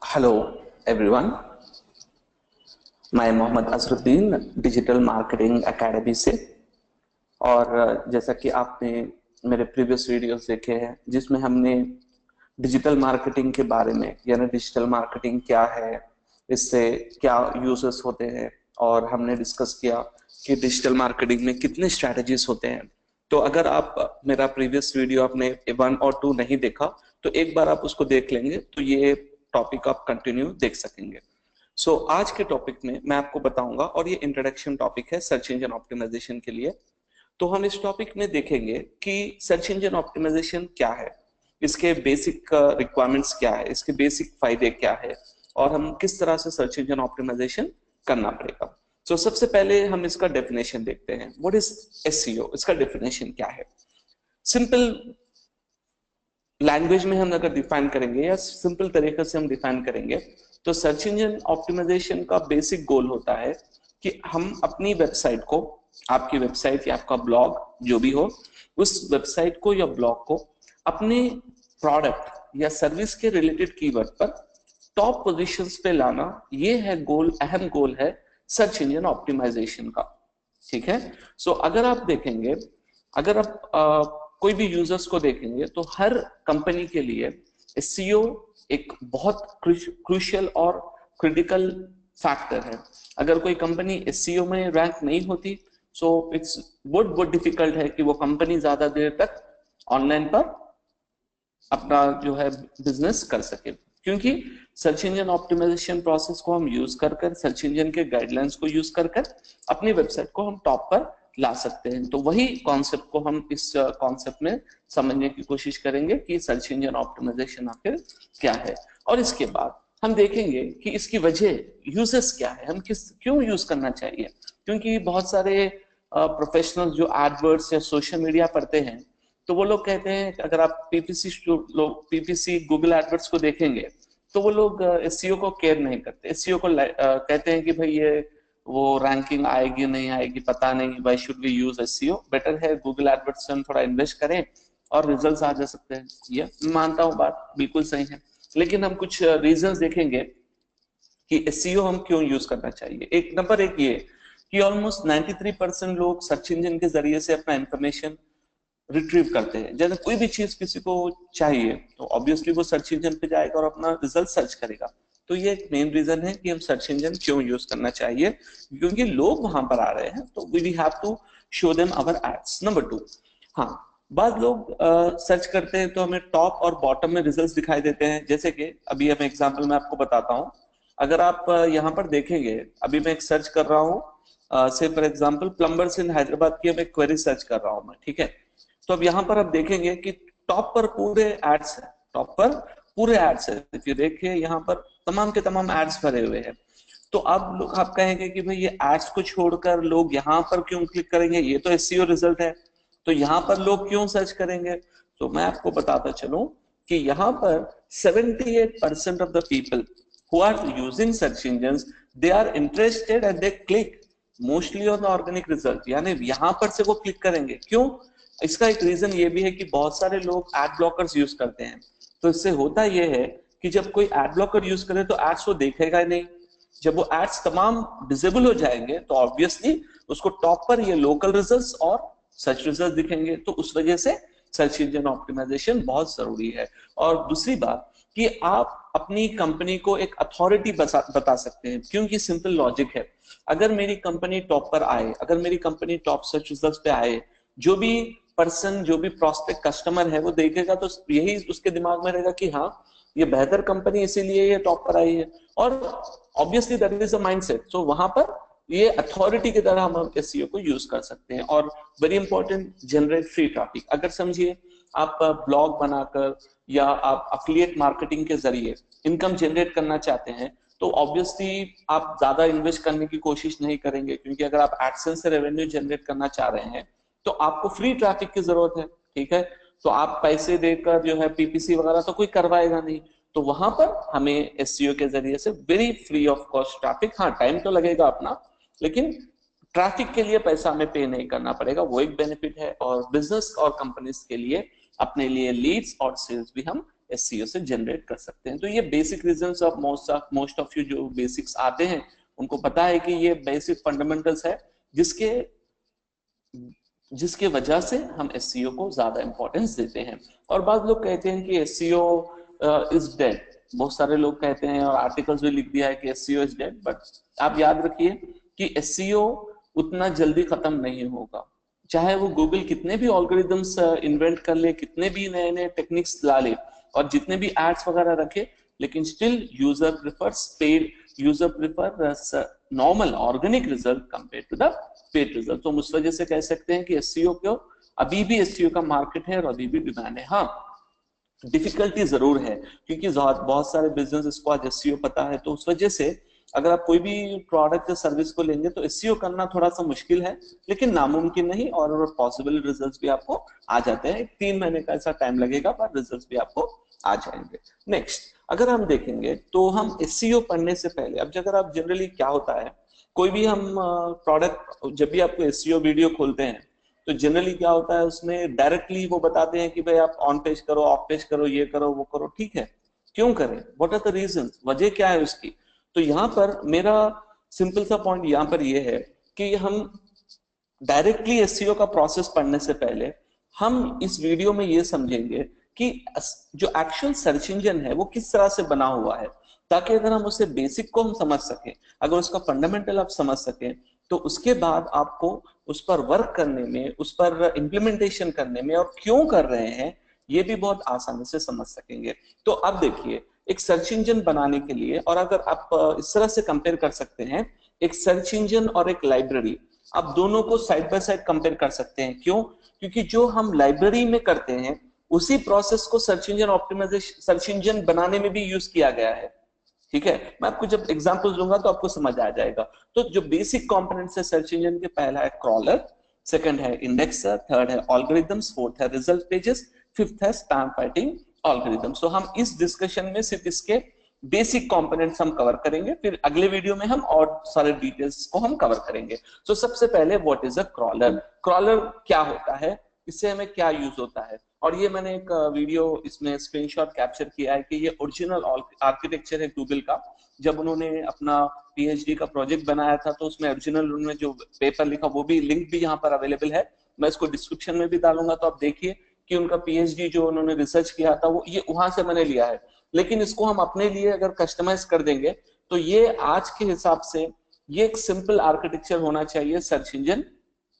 Hello everyone, मैं Mohammed Azharuddin digital marketing academy से। और जैसा कि आपने मेरे प्रीवियस वीडियोस देखे हैं जिसमें हमने डिजिटल मार्केटिंग के बारे में यानी डिजिटल मार्केटिंग क्या है, इससे क्या यूजेस होते हैं, और हमने डिस्कस किया कि डिजिटल मार्केटिंग में कितने स्ट्रैटेजीज होते हैं। तो अगर आप मेरा प्रीवियस वीडियो आपने 1 और 2 नहीं देखा तो एक बार आप उसको देख लेंगे तो ये टॉपिक आप कंटिन्यू देख सकेंगे। आज के टॉपिक में मैं आपको बताऊंगा, और ये इंट्रोडक्शन टॉपिक है सर्च इंजन ऑप्टिमाइजेशन के लिए। तो हम इस टॉपिक में देखेंगे कि सर्च इंजन ऑप्टिमाइजेशन क्या है, इसके बेसिक रिक्वायरमेंट्स क्या है, इसके बेसिक फायदे क्या है, और हम किस तरह से सर्च इंजन ऑप्टिमाइजेशन करना पड़ेगा। सबसे पहले हम इसका डेफिनेशन देखते हैं। व्हाट इज एसईओ, इसका डेफिनेशन क्या है। सिंपल लैंग्वेज में हम अगर डिफाइन करेंगे या सिंपल तरीके से हम डिफाइन करेंगे तो सर्च इंजन ऑप्टिमाइजेशन का बेसिक गोल होता है कि हम अपनी वेबसाइट को, आपकी वेबसाइट या आपका ब्लॉग जो भी हो, उस वेबसाइट को या ब्लॉग को अपने प्रोडक्ट या सर्विस के रिलेटेड कीवर्ड पर टॉप पोजीशंस पे लाना। ये है गोल, अहम गोल है सर्च इंजन ऑप्टिमाइजेशन का। ठीक है। अगर आप देखेंगे, अगर आप कोई भी यूजर्स को देखेंगे तो हर कंपनी के लिए एसईओ एक बहुत क्रूशियल और क्रिटिकल फैक्टर है। अगर कोई कंपनी एसईओ में रैंक नहीं होती सो इट्स बहुत डिफिकल्ट है कि वो कंपनी ज्यादा देर तक ऑनलाइन पर अपना जो है बिजनेस कर सके, क्योंकि सर्च इंजन ऑप्टिमाइजेशन प्रोसेस को हम यूज कर सर्च इंजन के गाइडलाइंस को यूज कर अपनी वेबसाइट को हम टॉप पर ला सकते हैं। तो वही कॉन्सेप्ट को हम इस कॉन्सेप्ट में समझने की कोशिश करेंगे कि सर्च इंजन ऑप्टिमाइजेशन आखिर क्या है, और इसके बाद हम देखेंगे कि इसकी वजह, यूजेस क्या है, हम क्यों यूज करना चाहिए। क्योंकि बहुत सारे प्रोफेशनल जो एडवर्ड्स या सोशल मीडिया पढ़ते हैं तो वो लोग कहते हैं, अगर आप पीपीसी गूगल एडवर्ड्स को देखेंगे तो वो लोग एसईओ को केयर नहीं करते। एसईओ को कहते हैं कि भाई ये वो रैंकिंग आएगी नहीं आएगी पता नहीं, why should we use SEO, better है गूगल एडवर्ड्स से हम थोड़ा इन्वेस्ट करें और रिजल्ट्स आ जा सकते हैं। ये मानता हूँ, बात बिल्कुल सही है, लेकिन हम कुछ रीजंस देखेंगे कि एसईओ हम क्यों यूज करना चाहिए। एक नंबर एक ये कि ऑलमोस्ट 93% लोग सर्च इंजन के जरिए से अपना इंफॉर्मेशन रिट्रीव करते हैं। जैसे कोई भी चीज किसी को चाहिए तो ऑब्वियसली वो सर्च इंजन पे जाएगा और अपना रिजल्ट सर्च करेगा। तो ये एक मेन रीजन है कि हम सर्च इंजन क्यों यूज करना चाहिए, क्योंकि लोग वहां पर आ रहे हैं तो we have to show them our ads. Number 2, हाँ, बाद लोग सर्च करते हैं तो हमें टॉप और बॉटम में रिजल्ट्स दिखाई देते हैं। जैसे कि अभी हम एग्जांपल में आपको बताता हूँ। अगर आप यहाँ पर देखेंगे, अभी मैं एक सर्च कर रहा हूँ, से फॉर एग्जांपल प्लम्बर्स इन हैदराबाद की हम एक क्वेरी सर्च कर रहा हूँ मैं, ठीक है। तो अब यहाँ पर आप देखेंगे कि टॉप पर पूरे एड्स है, टॉप पर पूरे एड्स है। देखिए देखिए यहाँ पर तमाम के तमाम एड्स भरे हुए हैं। तो अब लोग आप कहेंगे कि भाई ये एड्स को छोड़कर लोग यहाँ पर क्यों क्लिक करेंगे, ये तो एसईओ रिजल्ट है, तो यहाँ पर लोग क्यों सर्च करेंगे। तो मैं आपको बताता चलूं कि यहाँ पर 78% of the people who are using search engines, they are interested and they click mostly on the organic result, यानी यहाँ पर से वो क्लिक करेंगे। क्यों? इसका एक रीजन ये भी है कि बहुत सारे लोग एड ब्लॉकर्स यूज करते हैं। तो इससे होता ये है कि जब कोई एड ब्लॉकर यूज करे तो एड्स वो देखेगा नहीं। जब वो एड्स तमाम डिसेबल हो जाएंगे तो ऑब्वियसली उसको टॉप पर ये लोकल रिजल्ट्स और सर्च रिजल्ट दिखेंगे। तो उस वजह से सर्च इंजन ऑप्टिमाइजेशन बहुत जरूरी है। और दूसरी बात कि आप अपनी कंपनी को एक अथॉरिटी बता सकते हैं, क्योंकि सिंपल लॉजिक है। अगर मेरी कंपनी टॉप पर आए, अगर मेरी कंपनी टॉप सर्च रिजल्ट्स पे आए, जो भी पर्सन, जो भी प्रोस्पेक्ट कस्टमर है वो देखेगा तो यही उसके दिमाग में रहेगा कि हाँ ये बेहतर कंपनी इसीलिए ये टॉप पर आई है। और obviously that is a mindset. So वहां पर ये अथॉरिटी की तरह हम एसईओ को यूज कर सकते हैं। और very important, generate free traffic. अगर समझिए आप ब्लॉग बनाकर या आप अफिलिएट मार्केटिंग के जरिए इनकम जनरेट करना चाहते हैं तो ऑब्वियसली आप ज्यादा इन्वेस्ट करने की कोशिश नहीं करेंगे, क्योंकि अगर आप एडसेंस से रेवेन्यू जनरेट करना चाह रहे हैं तो आपको फ्री ट्रैफिक की जरूरत है, ठीक है। तो आप पैसे देकर जो है पीपीसी वगैरह तो कोई करवाएगा नहीं। तो वहां पर हमें एसईओ के जरिए से very free of cost traffic, हाँ टाइम तो लगेगा अपना, लेकिन ट्रैफिक के लिए पैसा हमें पे नहीं करना पड़ेगा, वो एक बेनिफिट है। और बिजनेस और कंपनीज के लिए अपने लिए लीड्स और सेल्स भी हम एसईओ से जनरेट कर सकते हैं। तो ये basic reasons of most of you जो बेसिक्स आते हैं उनको पता है कि ये बेसिक फंडामेंटल्स है जिसके वजह से हम एसईओ को ज्यादा इंपॉर्टेंस देते हैं। और बाद लोग कहते हैं कि एसईओ इज डेड, बहुत सारे लोग कहते हैं और आर्टिकल्स भी लिख दिया है कि एसईओ इज डेड, बट आप याद रखिए कि एसईओ उतना जल्दी खत्म नहीं होगा। चाहे वो गूगल कितने भी एल्गोरिथम्स इन्वेंट कर ले, कितने भी नए नए टेक्निक्स ला ले और जितने भी एड्स वगैरह रखे, लेकिन still user prefers paid, user prefer normal organic result compare to the paid result. तो उस वजह से कह सकते हैं कि एसईओ को अभी भी एसईओ का मार्केट है और अभी भी डिमांड है। हाँ, डिफिकल्टी जरूर है क्योंकि बहुत सारे बिजनेस को आज एसईओ पता है, तो उस वजह से अगर आप कोई भी प्रोडक्ट या सर्विस को लेंगे तो एसईओ करना थोड़ा सा मुश्किल है, लेकिन नामुमकिन नहीं, और पॉसिबल रिजल्ट्स भी आपको आ जाते हैं। 3 महीने का ऐसा टाइम लगेगा पर रिजल्ट्स भी आपको आ जाएंगे। नेक्स्ट, अगर हम देखेंगे तो हम एसईओ पढ़ने से पहले, अब अगर आप जनरली क्या होता है, कोई भी हम प्रोडक्ट, जब भी आपको एसईओ वीडियो खोलते हैं तो जनरली क्या होता है, उसमें डायरेक्टली वो बताते हैं कि भाई आप ऑन पेज करो, ऑफ पेज करो, ये करो, वो करो। ठीक है, क्यों करें, व्हाट आर द रीजन, वजह क्या है उसकी? तो यहाँ पर मेरा सिंपल सा पॉइंट यहाँ पर ये है कि हम डायरेक्टली एसईओ का प्रोसेस पढ़ने से पहले हम इस वीडियो में ये समझेंगे कि जो एक्चुअल सर्च इंजन है वो किस तरह से बना हुआ है, ताकि अगर हम उसे बेसिक को हम समझ सकें, अगर उसका फंडामेंटल आप समझ सकें, तो उसके बाद आपको उस पर वर्क करने में, उस पर इम्प्लीमेंटेशन करने में और क्यों कर रहे हैं ये भी बहुत आसानी से समझ सकेंगे। तो अब देखिए, एक सर्च इंजन बनाने के लिए, और अगर आप इस तरह से कंपेयर कर सकते हैं एक सर्च इंजन और एक लाइब्रेरी, आप दोनों को साइड बाय साइड कंपेयर कर सकते हैं। क्यों? क्योंकि जो हम लाइब्रेरी में करते हैं उसी प्रोसेस को search engine optimisation, search engine बनाने में भी यूज किया गया है। ठीक है, मैं आपको जब एग्जांपल्स दूंगा तो आपको समझ आ जाएगा। तो जो बेसिक कंपोनेंट्स है सर्च इंजन के, पहला है क्रॉलर, सेकंड है इंडेक्सर, थर्ड है एल्गोरिथम्स, फोर्थ है रिजल्ट पेजेस, फिफ्थ है स्पैम फाइटिंग एल्गोरिथम्स। तो हम इस डिस्कशन में सिर्फ इसके बेसिक कंपोनेंट्स हम कवर करेंगे, फिर अगले वीडियो में हम और सारे डिटेल्स को हम कवर करेंगे। तो सबसे पहले what is a crawler, crawler क्या होता है, इससे हमें क्या यूज होता है। और ये मैंने एक वीडियो इसमें स्क्रीनशॉट कैप्चर किया है कि ये ओरिजिनल आर्किटेक्चर है गूगल का। जब उन्होंने अपना पीएचडी का प्रोजेक्ट बनाया था तो उसमें ओरिजिनल उन्होंने जो पेपर लिखा, वो भी लिंक भी यहाँ पर अवेलेबल है, मैं इसको डिस्क्रिप्शन में भी डालूंगा, तो आप देखिए कि उनका पीएचडी जो उन्होंने रिसर्च किया था वो ये वहां से मैंने लिया है। लेकिन इसको हम अपने लिए अगर कस्टमाइज कर देंगे तो ये आज के हिसाब से ये एक सिंपल आर्किटेक्चर होना चाहिए सर्च इंजन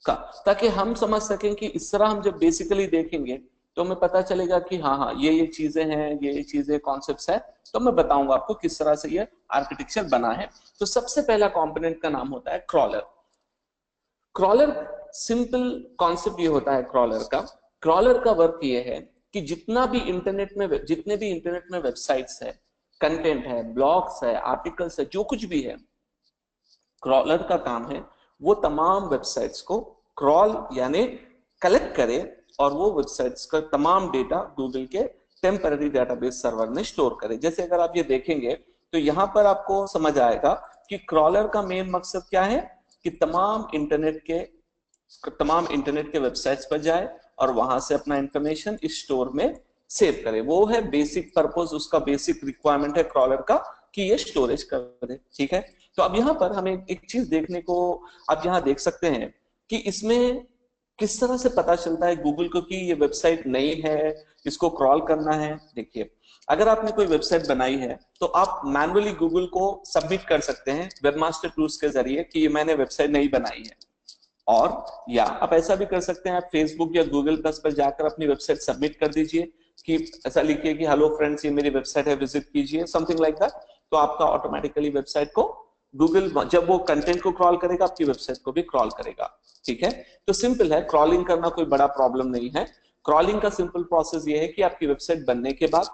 का, ताकि हम समझ सकें कि इस तरह हम जब बेसिकली देखेंगे तो हमें पता चलेगा कि हाँ हाँ ये चीजें हैं, ये चीजें कॉन्सेप्ट्स है। तो मैं बताऊंगा आपको किस तरह से ये आर्किटेक्चर बना है। तो सबसे पहला कंपोनेंट का नाम होता है क्रॉलर। क्रॉलर सिंपल कॉन्सेप्ट ये होता है क्रॉलर का। क्रॉलर का वर्क ये है कि जितने भी इंटरनेट में वेबसाइट्स है, कंटेंट है, ब्लॉग्स है, आर्टिकल्स है, जो कुछ भी है, क्रॉलर का काम है वो तमाम वेबसाइट्स को क्रॉल यानी कलेक्ट करे और वो वेबसाइट्स का तमाम डेटा गूगल के टेम्पररी डेटाबेस सर्वर में स्टोर करे। जैसे अगर आप ये देखेंगे तो यहाँ पर आपको समझ आएगा कि क्रॉलर का मेन मकसद क्या है कि तमाम इंटरनेट के वेबसाइट्स पर जाए और वहां से अपना इंफॉर्मेशन इस स्टोर में सेव करे। वो है बेसिक पर्पस, उसका बेसिक रिक्वायरमेंट है क्रॉलर का कि ये स्टोरेज करे। ठीक है, तो अब यहाँ पर हमें एक चीज देखने को आप यहाँ देख सकते हैं कि इसमें किस तरह से पता चलता है गूगल को कि ये वेबसाइट नई है, इसको क्रॉल करना है। देखिए, अगर आपने कोई वेबसाइट बनाई है तो आप मैन्युअली गूगल को सबमिट कर सकते हैं वेबमास्टर टूल्स के जरिए कि मैंने वेबसाइट नई बनाई है। और या आप ऐसा भी कर सकते हैं, आप फेसबुक या गूगल प्लस पर जाकर अपनी वेबसाइट सबमिट कर दीजिए कि ऐसा लिखिए कि हेलो फ्रेंड्स ये मेरी वेबसाइट है, विजिट कीजिए, समथिंग लाइक दैट। तो आपका ऑटोमेटिकली वेबसाइट को गूगल जब वो कंटेंट को क्रॉल करेगा आपकी वेबसाइट को भी क्रॉल करेगा। ठीक है, तो सिंपल है, क्रॉलिंग करना कोई बड़ा प्रॉब्लम नहीं है। क्रॉलिंग का सिंपल प्रोसेस ये है कि आपकी वेबसाइट बनने के बाद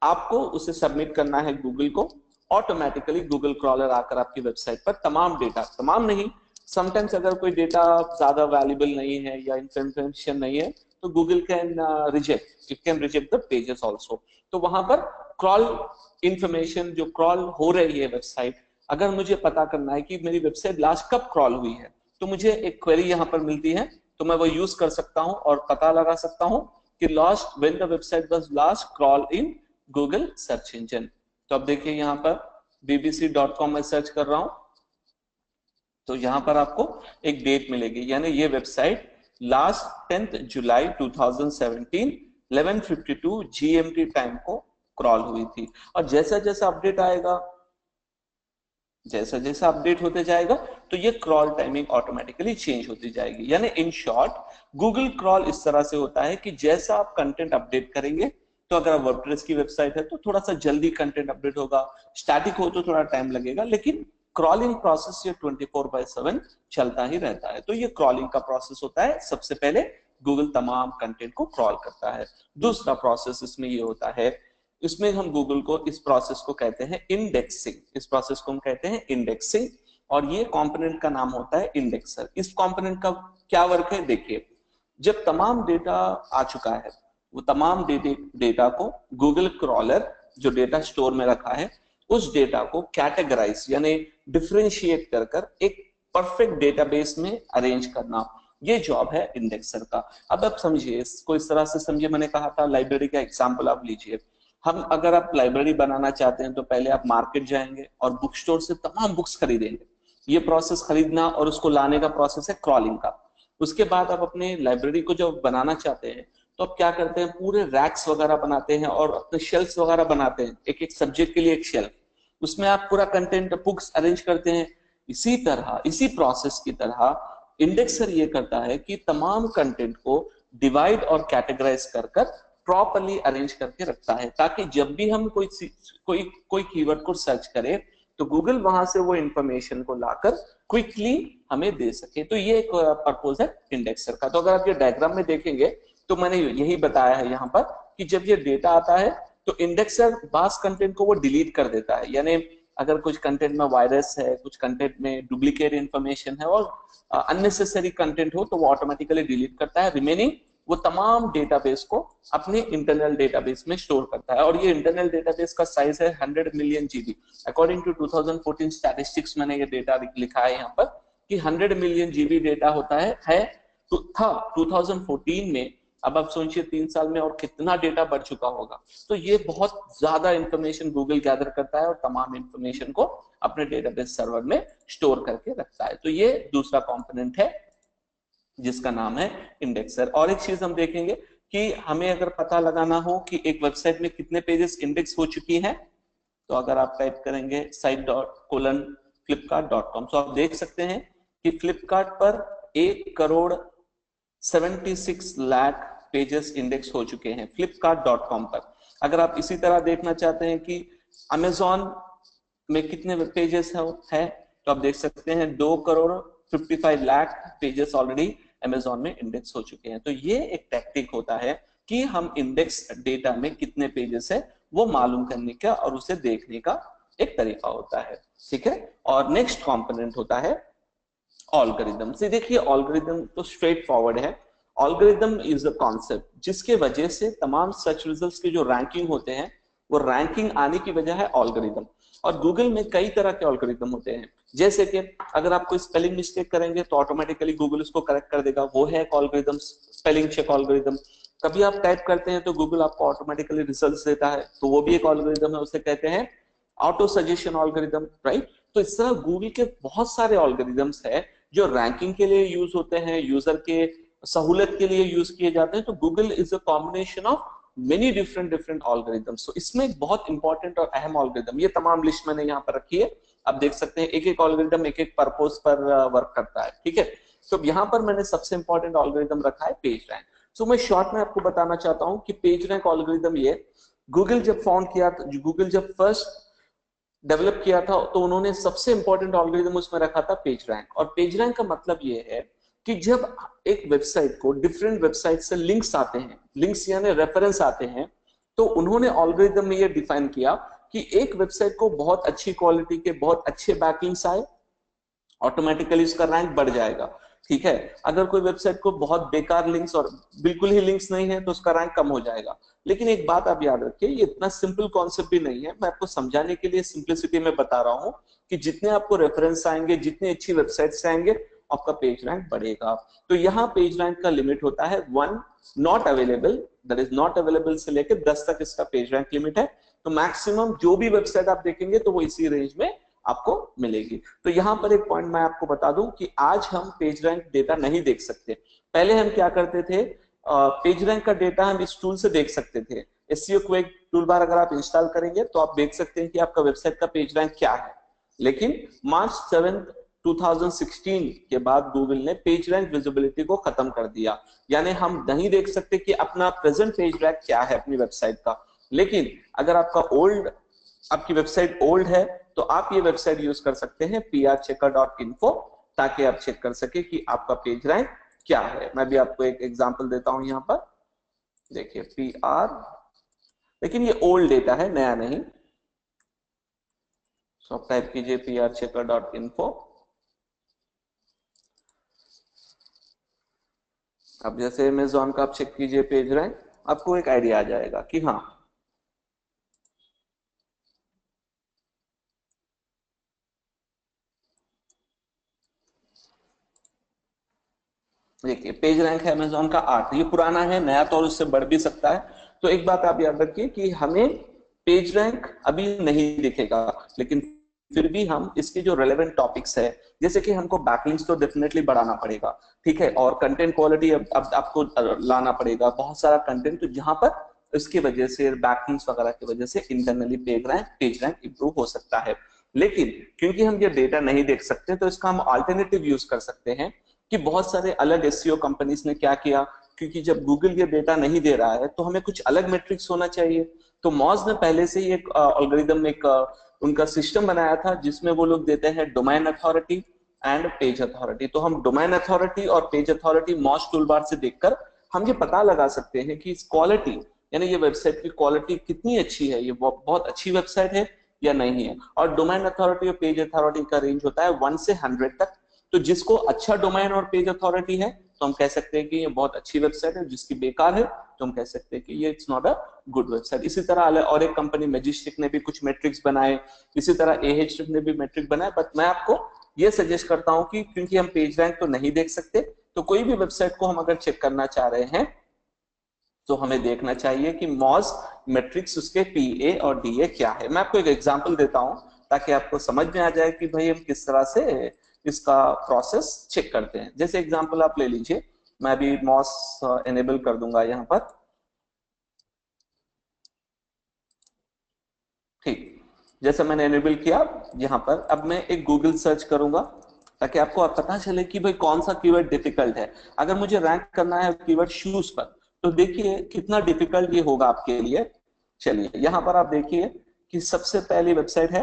आपको उसे सबमिट करना है गूगल को। ऑटोमेटिकली गूगल क्रॉलर आकर आपकी वेबसाइट पर तमाम डेटा, तमाम नहीं, समटाइम्स अगर कोई डेटा ज्यादा वैल्यूबल नहीं है या इंफॉर्मेशन नहीं है तो Google can reject, it can reject the pages also. तो वहां पर क्रॉल इंफॉर्मेशन जो क्रॉल हो रही है वेबसाइट, अगर मुझे पता करना है कि मेरी वेबसाइट लास्ट कब क्रॉल हुई है तो मुझे एक क्वेरी यहाँ पर मिलती है, तो मैं वो यूज कर सकता हूँ और पता लगा सकता हूँ कि last when the website was last crawl in Google search engine. तो अब देखिए यहाँ पर bbc.com में सर्च कर रहा हूं, तो यहाँ पर आपको एक डेट मिलेगी, यानी ये वेबसाइट लास्ट 10 जुलाई 2017 11:52 GMT टाइम को क्रॉल हुई थी। और जैसा जैसा अपडेट आएगा, जैसा जैसा अपडेट होते जाएगा, तो ये क्रॉल टाइमिंग ऑटोमेटिकली चेंज होती जाएगी। यानी इन शॉर्ट गूगल क्रॉल इस तरह से होता है कि जैसा आप कंटेंट अपडेट करेंगे, तो अगर आप वर्डप्रेस की वेबसाइट है तो थोड़ा सा जल्दी कंटेंट अपडेट होगा, स्टैटिक हो तो थोड़ा टाइम लगेगा, लेकिन क्रॉलिंग प्रोसेस ये 24/7 चलता ही रहता है। तो ये क्रॉलिंग का प्रोसेस होता है। सबसे पहले गूगल तमाम कंटेंट को क्रॉल करता है। दूसरा प्रोसेस इसमें ये होता है, इसमें हम गूगल को इस प्रोसेस को कहते हैं इंडेक्सिंग। इस प्रोसेस को हम कहते हैं इंडेक्सिंग, और ये कंपोनेंट का नाम होता है इंडेक्सर। इस कंपोनेंट का क्या वर्क है, देखिए जब तमाम डेटा आ चुका है, वो तमाम डेटा को गूगल क्रॉलर जो डेटा स्टोर में रखा है, उस डेटा को कैटेगराइज यानी डिफरेंशिएट कर कर एक परफेक्ट डेटाबेस में अरेंज करना, ये जॉब है इंडेक्सर का। अब आप समझिए इसको, इस तरह से समझिए, मैंने कहा था लाइब्रेरी का एग्जांपल आप लीजिए। हम अगर आप लाइब्रेरी बनाना चाहते हैं तो पहले आप मार्केट जाएंगे और बुक स्टोर से तमाम बुक्स खरीदेंगे। ये प्रोसेस खरीदना और उसको लाने का प्रोसेस है क्रॉलिंग का। उसके बाद आप अपने लाइब्रेरी को जब बनाना चाहते हैं तो आप क्या करते हैं, पूरे रैक्स वगैरह बनाते हैं और अपने शेल्फ्स वगैरह बनाते हैं, एक एक सब्जेक्ट के लिए एक शेल्फ, उसमें आप पूरा कंटेंट बुक्स अरेंज करते हैं। इसी तरह, इसी प्रोसेस की तरह इंडेक्सर ये करता है कि तमाम कंटेंट को डिवाइड और कैटेगराइज कर कर प्रॉपर्ली अरेंज करके रखता है, ताकि जब भी हम कोई कीवर्ड को सर्च करें तो गूगल वहां से वो इंफॉर्मेशन को लाकर क्विकली हमें दे सके। तो ये एक पर्पस है इंडेक्सर का। तो अगर आप ये डायग्राम में देखेंगे तो मैंने यही बताया है यहाँ पर कि जब ये डेटा आता है तो इंडेक्सर बास कंटेंट को वो डिलीट कर देता है। यानी अगर कुछ कंटेंट में वायरस है, कुछ कंटेंट में डुप्लीकेट इंफॉर्मेशन है और अननेसेसरी कंटेंट हो, तो वो ऑटोमेटिकली डिलीट करता है। रिमेनिंग वो तमाम डेटाबेस को अपने इंटरनल डेटाबेस में स्टोर करता है। और ये इंटरनल डेटाबेस का साइज है 100 million GB. According to 2014 statistics, मैंने ये डेटा लिखा है यहाँ पर कि 100 मिलियन जीबी डेटा होता है तो था 2014 में। अब आप सोचिए 3 साल में और कितना डेटा बढ़ चुका होगा। तो ये बहुत ज्यादा इंफॉर्मेशन गूगल गैदर करता है और तमाम इंफॉर्मेशन को अपने डेटाबेस सर्वर में स्टोर करके रखता है। तो ये दूसरा कंपोनेंट है जिसका नाम है इंडेक्सर। और एक चीज हम देखेंगे कि हमें अगर पता लगाना हो कि एक वेबसाइट में कितने पेजेस इंडेक्स हो चुकी हैं, तो अगर आप टाइप करेंगे site.flipkart.com, तो आप देख सकते हैं कि फ्लिपकार्ट पर 1,76 लाख पेजेस इंडेक्स हो चुके हैं flipkart.com पर। अगर आप इसी तरह देखना चाहते हैं कि अमेजॉन में कितने पेजेस है, तो आप देख सकते हैं 2,55 लाख पेजेस ऑलरेडी अमेजॉन में इंडेक्स हो चुके हैं। तो ये एक टैक्टिक होता है कि हम इंडेक्स डेटा में कितने पेजेस है वो मालूम करने का और उसे देखने का एक तरीका होता है। ठीक है। और नेक्स्ट कंपोनेंट होता है ऑल्गोरिथम। से देखिए ऑल्गोरिथम तो स्ट्रेट फॉरवर्ड है। ऑल्गोरिथम इज अ कॉन्सेप्ट जिसके वजह से तमाम सर्च रिजल्ट्स के जो रैंकिंग होते हैं, वो रैंकिंग आने की वजह है ऑल्गोरिथम। और गूगल में कई तरह के ऑल्गोरिथम होते हैं, जैसे कि अगर आप कोई स्पेलिंग मिस्टेक करेंगे तो ऑटोमेटिकली गूगल उसको करेक्ट कर देगा, वो है एक ऑल्गोरिथम, स्पेलिंग चेक ऑल्गोरिथम। कभी आप टाइप करते हैं तो गूगल आपको ऑटोमेटिकली रिजल्ट्स देता है, तो वो भी एक ऑल्गोरिथम है, उसे कहते हैं ऑटो सजेशन ऑल्गोरिथम, राइट। तो इस तरह गूगल के बहुत सारे ऑल्गोरिथम्स है जो रैंकिंग के लिए यूज होते हैं, यूजर के सहूलत के लिए यूज किए जाते हैं। तो Google is a combination of many different algorithms. तो इसमें एक बहुत इंपॉर्टेंट और अहम ऑल्गोरिथम, ये तमाम लिस्ट मैंने यहाँ पर रखी है, आप देख सकते हैं एक एक ऑल्गोरिथम एक एक पर्पस पर वर्क करता है। ठीक है। तो यहाँ पर मैंने सबसे इंपॉर्टेंट ऑल्गोरिथम रखा है पेज रैंक। सो मैं शॉर्ट में आपको बताना चाहता हूँ कि पेज रैंक ऑल्गोरिथम ये गूगल जब फाउंड किया, गूगल जब फर्स्ट डेवलप किया था तो उन्होंने सबसे इंपॉर्टेंट ऑल्गोरिथम उसमें रखा था पेज रैंक। और पेज रैंक का मतलब ये है कि जब एक वेबसाइट को डिफरेंट वेबसाइट से लिंक्स आते हैं, लिंक्स यानी रेफरेंस आते हैं, तो उन्होंने ऑल्गोरिथम में ये डिफाइन किया कि एक वेबसाइट को बहुत अच्छी क्वालिटी के बहुत अच्छे बैकलिंक्स आए, ऑटोमेटिकली उसका रैंक बढ़ जाएगा। ठीक है। अगर कोई वेबसाइट को बहुत बेकार लिंक्स और बिल्कुल ही लिंक्स नहीं है तो उसका रैंक कम हो जाएगा। लेकिन एक बात आप याद रखिए, ये इतना सिंपल कॉन्सेप्ट भी नहीं है, मैं आपको समझाने के लिए सिंपलिसिटी में बता रहा हूं कि जितने आपको रेफरेंस आएंगे, जितनी अच्छी वेबसाइट से आएंगे, आपका पेज रैंक बढ़ेगा। तो यहाँ पेज रैंक का लिमिट होता है 1 not available, that is not available से लेकर 10 तक इसका पेज रैंक लिमिट है। तो मैक्सिमम जो भी वेबसाइट आप देखेंगे तो वो इसी रेंज में आपको मिलेगी। तो यहाँ पर एक पॉइंट मैं आपको बता दूं कि आज हम पेज रैंक डेटा नहीं देख सकते। पहले हम क्या करते थे, पेज रैंक का डेटा हम इस टूल से देख सकते थे। एसईओ क्विक टूल बार अगर आप इंस्टॉल करेंगे तो आप देख सकते हैं कि आपका वेबसाइट का पेज रैंक क्या है। लेकिन मार्च 7 2016 के बाद गूगल ने पेज रैंक विजिबिलिटी को खत्म कर दिया, यानी हम नहीं देख सकते कि अपना प्रेजेंट पेज रैंक क्या है अपनी वेबसाइट का। लेकिन अगर आपकी वेबसाइट ओल्ड है तो आप ये वेबसाइट यूज कर सकते हैं prchecker.info, ताकि आप चेक कर सके कि आपका पेज रैंक क्या है। मैं भी आपको एक एग्जांपल देता हूं यहाँ पर, देखिए लेकिन ये ओल्ड डेटा है, नया नहीं। तो आप टाइप कीजिए prchecker.info। अब जैसे अमेज़न का आप चेक कीजिए पेज रैंक, आपको एक आइडिया आ जाएगा कि हाँ देखिए पेज रैंक है अमेज़न का 8। ये पुराना है, नया तो उससे बढ़ भी सकता है। तो एक बात आप याद रखिए कि हमें पेज रैंक अभी नहीं दिखेगा, लेकिन फिर भी हम इसके जो रेलेवेंट टॉपिक्स है, जैसे कि हमको बैकलिंक्स तो डेफिनेटली बढ़ाना पड़ेगा, ठीक है, और कंटेंट क्वालिटी अब आपको लाना पड़ेगा, बहुत सारा कंटेंट, तो जहां पर इसकी वजह से बैकलिंक्स वगैरह की वजह से इंटरनली पेज रैंक इंप्रूव हो सकता है। लेकिन क्योंकि हम ये डेटा नहीं देख सकते तो इसका हम अल्टरनेटिव यूज कर सकते हैं कि बहुत सारे अलग एसईओ कंपनीज ने क्या किया, क्योंकि जब गूगल ये डेटा नहीं दे रहा है तो हमें कुछ अलग मेट्रिक्स होना चाहिए। तो मॉज ने पहले से ही एक एल्गोरिदम, एक उनका सिस्टम बनाया था जिसमें वो लोग देते हैं domain authority and page authority. तो हम डोमेन अथॉरिटी और पेज अथॉरिटी मॉज टूलबार से देखकर हम ये पता लगा सकते हैं कि इस क्वालिटी, यानी ये वेबसाइट की क्वालिटी कितनी अच्छी है, ये बहुत अच्छी वेबसाइट है या नहीं है। और डोमेन अथॉरिटी और पेज अथॉरिटी का रेंज होता है 1 से 100 तक। तो जिसको अच्छा डोमेन और पेज अथॉरिटी है तो हम कह सकते हैं कि ये बहुत अच्छी वेबसाइट है, जिसकी बेकार है तो हम कह सकते हैं कि ये it's not a good website. इसी तरह और एक कंपनी मैजिस्टिक ने भी कुछ मैट्रिक्स बनाए, इसी तरह एएचएफ ने भी मैट्रिक बनाए। बट मैं आपको ये सजेस्ट करता हूं कि क्योंकि हम पेज रैंक तो नहीं देख सकते, तो कोई भी वेबसाइट को हम अगर चेक करना चाह रहे हैं तो हमें देखना चाहिए कि मॉज मैट्रिक्स उसके पीए और डीए क्या है। मैं आपको एक एग्जांपल देता हूं ताकि आपको समझ में आ जाए कि भाई हम किस तरह से इसका प्रोसेस चेक करते हैं। जैसे एग्जांपल आप ले लीजिए, मैं भी मॉस एनेबल कर दूंगा यहाँ पर, ठीक, जैसे मैंने एनेबल किया यहाँ पर। अब मैं एक गूगल सर्च करूंगा ताकि आपको पता चले कि भाई कौन सा कीवर्ड डिफिकल्ट है। अगर मुझे रैंक करना है कीवर्ड शूज पर, तो देखिए कितना डिफिकल्ट ये होगा आपके लिए। चलिए यहाँ पर आप देखिए कि सबसे पहली वेबसाइट है,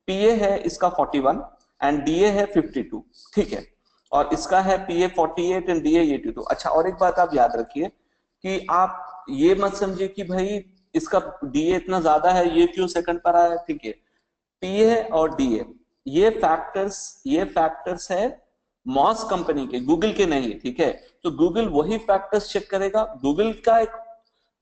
पीए है इसका 41 एंड डीए है 52, ठीक है, और इसका है पीए 48 एंड डीए 82। अच्छा, और एक बात आप याद रखिए कि आप ये मत समझिए कि भाई इसका डीए इतना ज्यादा है ये क्यों सेकंड पर आया, ठीक है। पीए और डीए ये फैक्टर्स है मॉस कंपनी के, गूगल के नहीं, ठीक है। तो गूगल वही फैक्टर्स चेक करेगा। गूगल का एक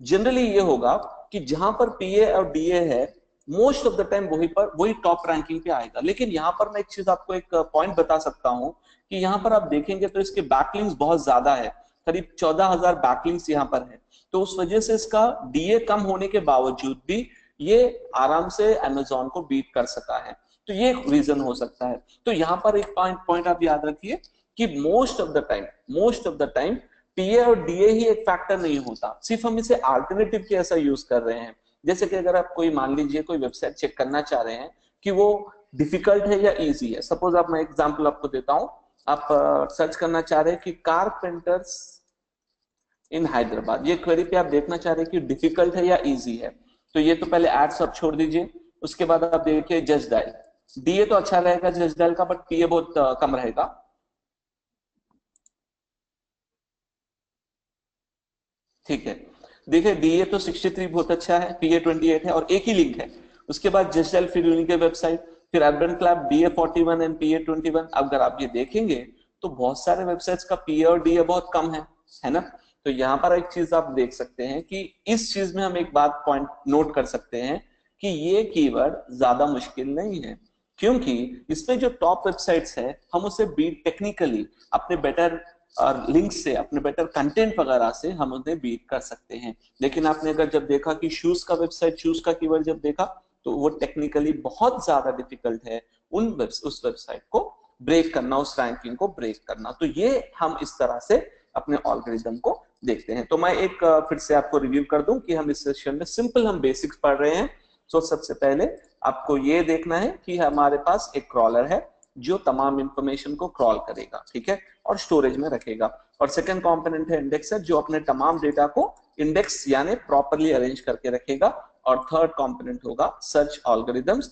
जनरली ये होगा कि जहां पर पीए और डीए है मोस्ट ऑफ द टाइम वही टॉप रैंकिंग पे आएगा। लेकिन यहाँ पर मैं एक चीज आपको एक पॉइंट बता सकता हूं कि यहाँ पर आप देखेंगे तो इसके बैकलिंक्स बहुत ज्यादा है, करीब 14,000 बैकलिंक्स यहाँ पर है। तो उस वजह से इसका डीए कम होने के बावजूद भी ये आराम से अमेज़न को बीट कर सका है। तो ये एक रीजन हो सकता है। तो यहाँ पर एक पॉइंट आप याद रखिए कि मोस्ट ऑफ द टाइम पीए और डीए ही एक फैक्टर नहीं होता, सिर्फ हम इसे अल्टरनेटिव के ऐसा यूज कर रहे हैं। जैसे कि अगर आप कोई मान लीजिए कोई वेबसाइट चेक करना चाह रहे हैं कि वो डिफिकल्ट है या इजी है, सपोज आप, मैं एग्जांपल आपको देता हूं, आप सर्च करना चाह रहे हैं कि कारपेंटर्स इन हैदराबाद, ये क्वेरी पे आप देखना चाह रहे हैं कि डिफिकल्ट है या इजी है। तो ये तो पहले एड्स आप छोड़ दीजिए, उसके बाद आप देखिए जस्ट डायल। डीए तो अच्छा रहेगा जस्ट डायल का, बट पीए बहुत कम रहेगा, ठीक है। देखिए डीए तो 63 बहुत अच्छा है, पीए 28 है और एक ही लिंक है। उसके बाद जस्ट डायल, फिर उन्हीं के वेबसाइट, फिर अर्बन क्लैप डीए 41 एंड पीए 21। अगर आप ये देखेंगे तो बहुत सारे वेबसाइट्स का पीए और डीए बहुत कम है ना। तो यहाँ पर एक चीज आप देख सकते हैं कि इस चीज में हम एक बात पॉइंट नोट कर सकते हैं कि ये कीवर्ड ज्यादा मुश्किल नहीं है। क्योंकि इसमें जो टॉप वेबसाइट्स है हम उसे बीट टेक्निकली अपने बेटर लिंक से, अपने बेटर कंटेंट वगैरह से हम उन्हें बीट कर सकते हैं। लेकिन आपने अगर जब देखा कि शूज का वेबसाइट, शूज का कीवर्ड जब देखा तो वो टेक्निकली बहुत ज्यादा डिफिकल्ट है उस वेबसाइट को ब्रेक करना, उस रैंकिंग को ब्रेक करना। तो ये हम इस तरह से अपने एल्गोरिदम को देखते हैं। तो मैं एक फिर से आपको रिव्यू कर दूं कि हम इस सेशन में सिंपल हम बेसिक्स पढ़ रहे हैं। तो सबसे पहले आपको ये देखना है कि हमारे पास एक क्रॉलर है जो तमाम इंफॉर्मेशन को क्रॉल करेगा, ठीक है, और स्टोरेज में रखेगा। और सेकंड कंपोनेंट है इंडेक्सर, जो अपने तमाम डेटा को इंडेक्स यानी प्रॉपर्ली अरेंज करके रखेगा। और थर्ड कंपोनेंट होगा सर्च एल्गोरिदम्स।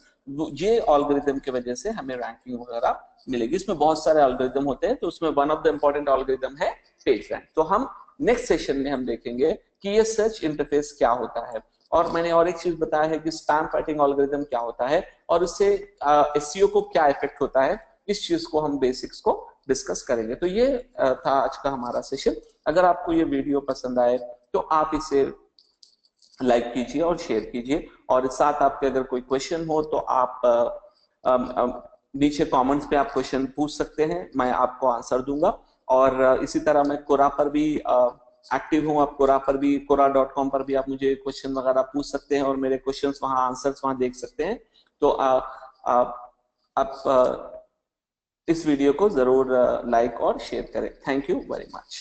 ये एल्गोरिदम की वजह से हमें रैंकिंग वगैरह मिलेगी। इसमें बहुत सारे एल्गोरिदम होते हैं, तो उसमें one of the important algorithm है पेज रैंक। तो हम नेक्स्ट सेशन में हम देखेंगे कि ये सर्च इंटरफेस क्या होता है। और मैंने और एक चीज बताया है कि स्पैम फाइटिंग एल्गोरिदम क्या होता है और उससे एसईओ को क्या इफेक्ट होता है, इस चीज को हम बेसिक्स को डिस्कस करेंगे। तो ये था आज का हमारा सेशन। अगर आपको ये वीडियो पसंद आए तो आप इसे लाइक कीजिए और शेयर कीजिए। और साथ आपके अगर कोई क्वेश्चन हो तो आप नीचे कमेंट्स पे आप क्वेश्चन पूछ सकते हैं, मैं आपको आंसर दूंगा। और इसी तरह मैं कोरा पर भी एक्टिव हूँ। आप कोरा पर भी, कोरा.com पर भी आप मुझे क्वेश्चन वगैरह पूछ सकते हैं और मेरे क्वेश्चंस वहां, आंसर्स वहां देख सकते हैं। तो आप इस वीडियो को जरूर लाइक और शेयर करें। Thank you very much.